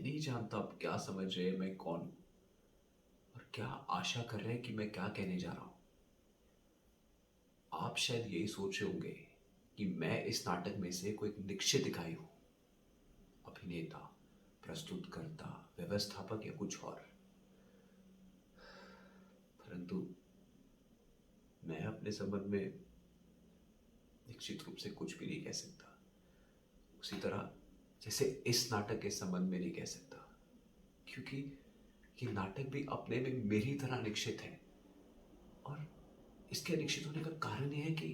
नहीं जानता आप क्या समझ रहे हैं मैं कौन हूं और क्या आशा कर रहे हैं कि मैं क्या कहने जा रहा हूं। आप शायद यही सोच रहे होंगे कि मैं इस नाटक में से कोई निश्चित इकाई हूं, अभिनेता, प्रस्तुतकर्ता, व्यवस्थापक या कुछ और। परंतु मैं अपने संबंध में निश्चित रूप से कुछ भी नहीं कह सकता, उसी तरह जैसे इस नाटक के संबंध में नहीं कह सकता, क्योंकि ये नाटक भी अपने में मेरी तरह निश्चित है। और इसके अनिश्चित होने का कारण यह है कि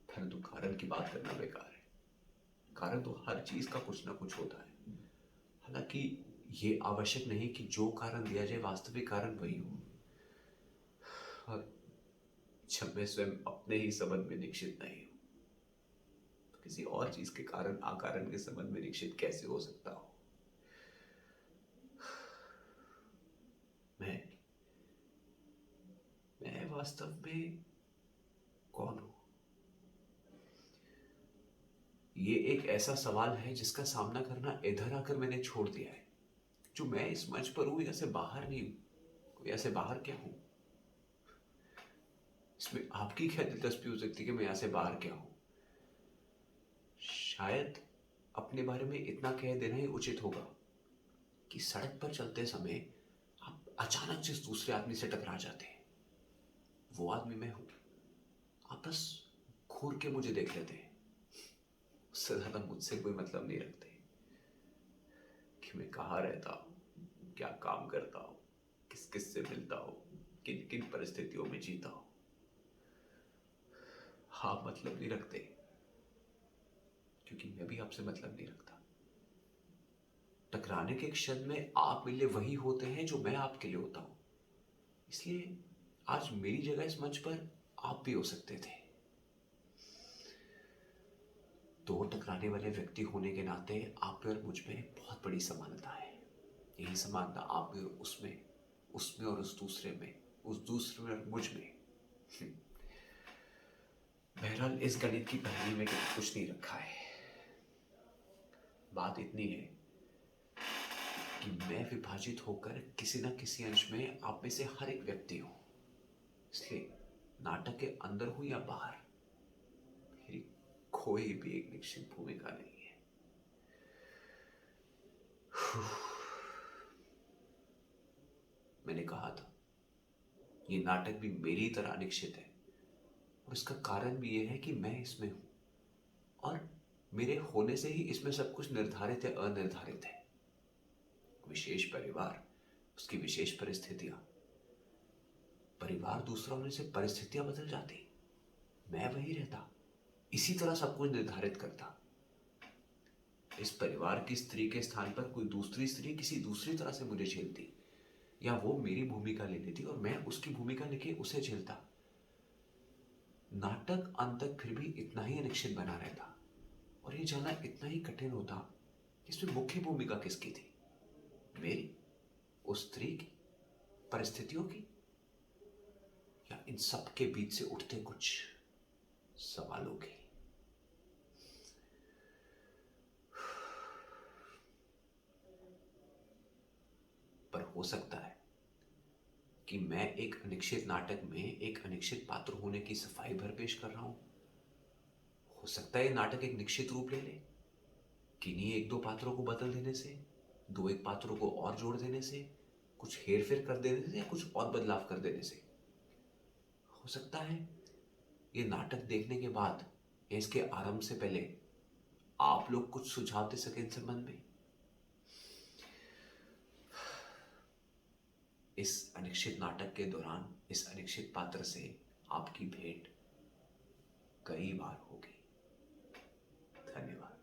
परंतु कारण की बात करना बेकार है। कारण तो हर चीज का कुछ ना कुछ होता है। हालांकि ये आवश्यक नहीं कि जो कारण दिया जाए वास्तविक कारण वही हो। और जब मैं स्वयं अपने ही संबंध में निश्चित नहीं हूं, तो किसी और चीज के कारण अकारण के संबंध में निश्चित कैसे हो सकता हो। मैं मैं वास्तव में कौन हूं? ये एक ऐसा सवाल है जिसका सामना करना इधर आकर मैंने छोड़ दिया है। जो मैं इस मंच पर हूं, यहाँ से बाहर नहीं हूं। कोई ऐसे बाहर क्या हूं? इसमें आपकी क्या दिलचस्पी हो सकती है कि मैं यहाँ से बाहर क्या हूं? शायद अपने बारे में इतना कह देना ही उचित होगा कि सड़क पर चलते समय आप अचानक जिस दूसरे आदमी से टकरा जाते हैं, वो आदमी मैं हूं। आप बस घूर के मुझे देख लेते हैं, उससे ज्यादा मुझसे कोई मतलब नहीं रखते कि मैं कहाँ रहता हूँ, क्या काम करता हूँ, किस किस से मिलता हूँ, किन किन परिस्थितियों में जीता हूँ। आप मतलब नहीं रखते, क्योंकि मैं भी आपसे मतलब नहीं रखता। टकराने के क्षण में आप मेरे लिए वही होते हैं जो मैं आपके लिए होता हूं। इसलिए आज मेरी जगह इस मंच पर आप भी हो सकते थे। दो टकराने वाले व्यक्ति होने के नाते आप में और मुझ में बहुत बड़ी समानता है। यही समानता आप में और उसमें, उसमें और उस दूसरे में, उस दूसरे में और मुझ में। बहरहाल इस गणित की पहेली में कुछ नहीं रखा है। बात इतनी है कि मैं विभाजित होकर किसी न किसी अंश में आप में से हर एक व्यक्ति हूं। इसलिए नाटक के अंदर हूं या बाहर, मेरी कोई भी एक निश्चित भूमिका नहीं है। मैंने कहा था, ये नाटक भी मेरी तरह अनिश्चित है। और इसका कारण भी यह है कि मैं इसमें हूं, और मेरे होने से ही इसमें सब कुछ निर्धारित या अनिर्धारित है। विशेष परिवार, उसकी विशेष परिस्थितियां। परिवार दूसरा होने से परिस्थितियां बदल जाती, मैं वही रहता। इसी तरह सब कुछ निर्धारित करता। इस परिवार की स्त्री के स्थान पर कोई दूसरी स्त्री किसी दूसरी तरह से मुझे झेलती, या वो मेरी भूमिका ले लेती और मैं उसकी भूमिका लेके उसे झेलता। नाटक अंत तक फिर भी इतना ही अनिश्चित बना रहता, और ये जानना इतना ही कठिन होता कि इसमें मुख्य भूमिका किसकी थी, मेरी, उस स्त्री की, परिस्थितियों की, या इन सब के बीच से उठते कुछ सवालों की। पर हो सकता है कि मैं एक अनिश्चित नाटक में एक अनिश्चित पात्र होने की सफाई भर पेश कर रहा हूं। हो सकता है ये नाटक एक निश्चित रूप ले ले, किन्हीं एक दो पात्रों को बदल देने से, दो एक पात्रों को और जोड़ देने से, कुछ हेर फेर कर देने से, या कुछ और बदलाव कर देने से। हो सकता है ये नाटक देखने के बाद या इसके आरंभ से पहले आप लोग कुछ सुझाव दे सके इन संबंध में। इस अनिश्चित नाटक के दौरान इस अनिश्चित पात्र से आपकी भेंट कई बार होगी। धन्यवाद।